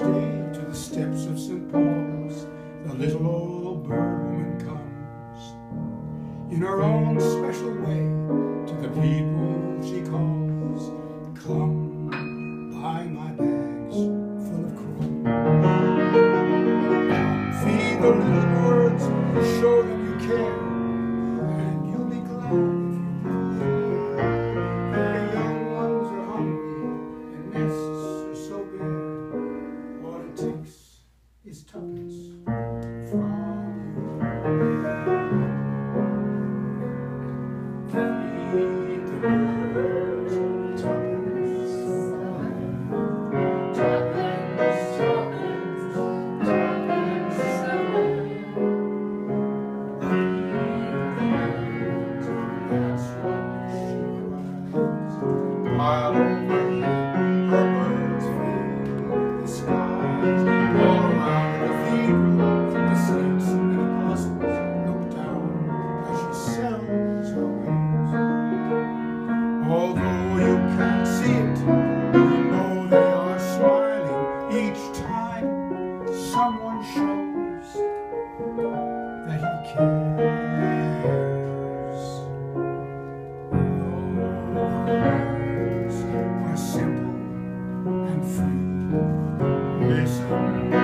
day to the steps of St. Paul's, the little old bird woman comes. In her own special way, to the people she calls, come buy my bags full of crumbs. Feed the little birds, show them you care, and you'll be glad if you do. Their young ones are hungry, and nests are so bare. All it takes is tuppence from you. Feed the birds, tuppence, tuppence, tuppence, tuppence, that's what she cries. While overhead her birds fill the skies. All around the cathedral, the saints and apostles look down as she sells her wares. Although you can't see it, you know they are smiling each time someone shows that he cares. Your words are simple and free. Listen.